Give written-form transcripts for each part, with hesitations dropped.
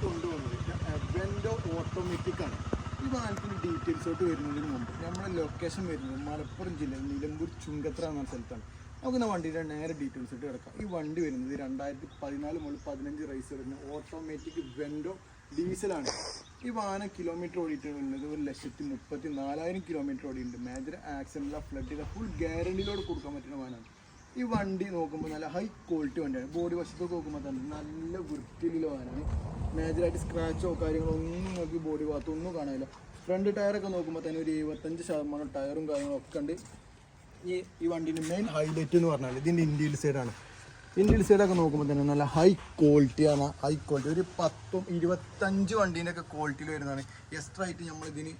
കൊണ്ടുവന്നത് വെൻഡോ ഓട്ടോമാറ്റിക്കാണ്. ഈ വാഹനത്തിൻ്റെ ഡീറ്റെയിൽസോട്ട് വരുന്നതിന് മുമ്പ് നമ്മുടെ ലൊക്കേഷൻ വരുന്നത് മലപ്പുറം ജില്ലയിൽ നിലമ്പൂർ ചുങ്കത്ര എന്ന സ്ഥലത്താണ്. നമുക്ക് വണ്ടിയുടെ നേരെ ഡീറ്റെയിൽസ് ഇട്ട് കിടക്കാം. ഈ വണ്ടി വരുന്നത് 2014 മുതൽ 15 റേസ് വരുന്ന ഓട്ടോമാറ്റിക് വെൻഡോ ഡീസലാണ്. ഈ വാഹനം കിലോമീറ്റർ ഓടിയിട്ടുള്ളത് 1,34,000 കിലോമീറ്റർ ഓടിയിട്ടുണ്ട്. മേജർ ആക്സിഡൻറ്റില്ല, ഫ്ലഡില്ല, ഫുൾ ഗ്യാരണ്ടിയിലോട് കൊടുക്കാൻ പറ്റുന്ന വാഹനമാണ്. ഈ വണ്ടി നോക്കുമ്പോൾ നല്ല ഹൈ ക്വാളിറ്റി വണ്ടിയാണ്. ബോഡി വശത്തൊക്കെ നോക്കുമ്പോൾ തന്നെ നല്ല വൃത്തിയിലുള്ള വാഹനമാണ്. മേജറായിട്ട് സ്ക്രാച്ചോ കാര്യങ്ങളോ ഒന്നും നോക്കി ബോഡി ഭാഗത്തൊന്നും കാണാനില്ല. ഫ്രണ്ട് ടയറൊക്കെ നോക്കുമ്പോൾ തന്നെ ഒരു 75% ടയറും കാര്യങ്ങളും ഒക്കെ ഉണ്ട്. ഈ വണ്ടീൻ്റെ മെയിൻ ഹൈലൈറ്റ് എന്ന് പറഞ്ഞാൽ ഇതിൻ്റെ ഇൻറ്റീരിയർ സൈഡാണ്. ഇൻറ്റീരിയർ സൈഡൊക്കെ നോക്കുമ്പോൾ തന്നെ നല്ല ഹൈ ക്വാളിറ്റിയാണ്. ഹൈ ക്വാളിറ്റി ഒരു 10-25 വണ്ടീൻ്റെ ഒക്കെ ക്വാളിറ്റിയിൽ വരുന്നതാണ്. എക്സ്ട്രാ ആയിട്ട് നമ്മളിതിന്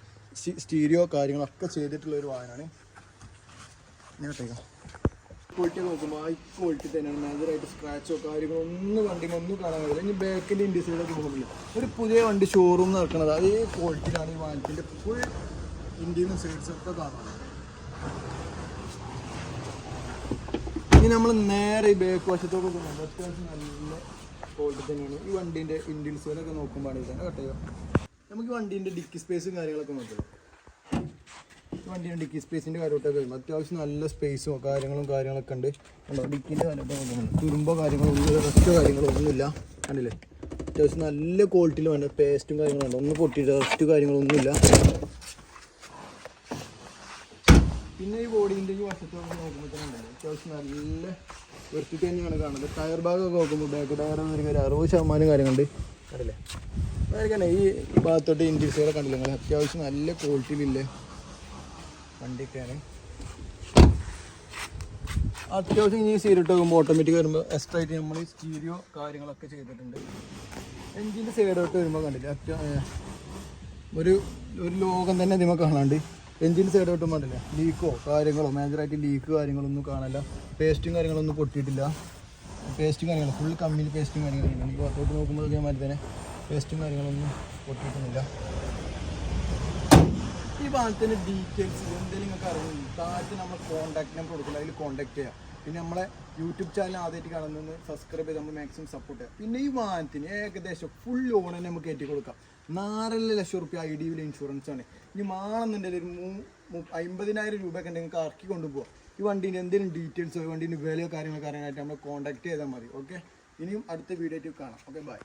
സ്റ്റീരിയോ കാര്യങ്ങളൊക്കെ ചെയ്തിട്ടുള്ള ഒരു വാഹനമാണ്. കേട്ടേക്കാം ക്വാളിറ്റി നോക്കുമ്പോൾ ഹൈ ക്വാളിറ്റി തന്നെയാണ്. മേജറായിട്ട് സ്ക്രാച്ചോ കാര്യങ്ങളോ ഒന്നും വണ്ടിയിൽ ഒന്നും കാണാൻ കഴിയില്ല. ഇനി ബാക്കിൻ്റെ ഇൻറ്റീരിയർ സൈഡൊക്കെ പോകുന്നില്ല. ഒരു പുതിയ വണ്ടി ഷോറൂം നടക്കുന്നത് അതേ ക്വാളിറ്റിയിലാണ് ഈ വാഹനത്തിൻ്റെ ഫുൾ ഇൻറ്റീരിയർ സൈഡ്സൊക്കെ കാണുന്നത്. ഇനി നമ്മൾ നേരെ ഈ ബാക്ക് വശത്തൊക്കെ പോകുന്നത് അത്യാവശ്യം നല്ല ക്വാളിറ്റി തന്നെയാണ്. ഈ വണ്ടീൻ്റെ ഇൻറ്റീരിയർ സൈഡൊക്കെ നോക്കുമ്പോൾ തന്നെ കേട്ടോ. നമുക്ക് വണ്ടീൻ്റെ ഡിക്കി സ്പേസും കാര്യങ്ങളൊക്കെ നോക്കാം. വണ്ടിയുടെ ഡിക്കി സ്പേസിൻ്റെ കാര്യമായിട്ടൊക്കെ വരുമ്പോൾ അത്യാവശ്യം നല്ല സ്പേസും കാര്യങ്ങളൊക്കെ ഉണ്ട്. കണ്ടോ ഡിക്കിൻ്റെ കാര്യമായിട്ട് നോക്കുന്നുണ്ട്. തുരുമ്പോ കാര്യങ്ങളൊന്നും റെസ്റ്റോ കാര്യങ്ങളോ ഒന്നുമില്ല. കണ്ടില്ലേ അത്യാവശ്യം നല്ല ക്വാളിറ്റിയിൽ വേണ്ട പേസ്റ്റും കാര്യങ്ങളുണ്ട്. ഒന്നും പൊട്ടിയിട്ട് റെസ്റ്റ് കാര്യങ്ങളൊന്നുമില്ല. പിന്നെ ഈ ബോഡീൻ്റെ ഈ വശത്തോടെ നോക്കുമ്പോൾ തന്നെ ഉണ്ടല്ലോ അത്യാവശ്യം നല്ല വൃത്തിക്ക് തന്നെയാണ് കാണുന്നത്. ടയർ ഭാഗമൊക്കെ നോക്കുമ്പോൾ ബാക്ക് ടയർ ഒരു 60% കാര്യങ്ങളുണ്ട്. കണ്ടില്ലേ അതൊക്കെ ഈ ഭാഗത്തോട്ട് ഇൻറ്റീരിയർ കണ്ടില്ല നിങ്ങൾ അത്യാവശ്യം നല്ല ക്വാളിറ്റിയിലില്ലേ വണ്ടിയൊക്കെയാണ്. അത്യാവശ്യം ഈ സീരിട്ട് നോക്കുമ്പോൾ ഓട്ടോമാറ്റിക് വരുമ്പോൾ എക്സ്ട്രാ ആയിട്ട് നമ്മൾ സ്റ്റീരിയോ കാര്യങ്ങളൊക്കെ ചെയ്തിട്ടുണ്ട്. എൻജിൻ്റെ സൈഡോട്ട് വരുമ്പോൾ കണ്ടില്ല ഒരു ലോകം തന്നെ ഇതിമ കാണാണ്ട്. എൻജിൻ്റെ സൈഡോട്ട് കണ്ടില്ല ലീക്കോ കാര്യങ്ങളോ മേജറായിട്ട് ലീക്ക് കാര്യങ്ങളൊന്നും കാണില്ല. പേസ്റ്റും കാര്യങ്ങളൊന്നും പൊട്ടിയിട്ടില്ല. പേസ്റ്റും കാര്യങ്ങളും ഫുൾ കമ്മിയിൽ പേസ്റ്റും കാര്യങ്ങളൊക്കെ ഈ പുറത്തോട്ട് നോക്കുമ്പോൾ അതേമാതിരി തന്നെ പേസ്റ്റും കാര്യങ്ങളൊന്നും പൊട്ടിയിട്ടൊന്നുമില്ല. ഈ വാഹനത്തിൻ്റെ ഡീറ്റെയിൽസ് എന്തെങ്കിലും നിങ്ങൾക്ക് അറിയുന്നു താഴത്ത് നമ്മൾ കോൺടാക്ട് നമ്പർ കൊടുക്കില്ല, അതിൽ കോൺടാക്ട് ചെയ്യാം. പിന്നെ നമ്മളെ യൂട്യൂബ് ചാനൽ ആദ്യമായിട്ട് കാണുന്നത് സബ്സ്ക്രൈബ് ചെയ്ത് നമ്മൾ മാക്സിമം സപ്പോർട്ട് ചെയ്യാം. പിന്നെ ഈ വാഹനത്തിന് ഏകദേശം ഫുൾ ലോൺ തന്നെ നമുക്ക് കയറ്റി കൊടുക്കാം. 4 ലക്ഷം റുപ്യ IDV ഇൻഷുറൻസ് ആണ്. ഇനി മാണെന്നുണ്ടെങ്കിൽ ഒരു 50,000 രൂപയൊക്കെ ഉണ്ടെങ്കിൽ ഇറക്കി കൊണ്ടുപോകാം. ഈ വണ്ടീൻ്റെ എന്തെങ്കിലും ഡീറ്റെയിൽസോ വണ്ടീൻ്റെ വിലയോ കാര്യങ്ങളൊക്കെ അറിയാനായിട്ട് നമ്മൾ കോൺടാക്ട് ചെയ്താൽ മതി. ഓക്കെ, ഇനിയും അടുത്ത വീഡിയോ ആയിട്ട് കാണാം. Okay, by.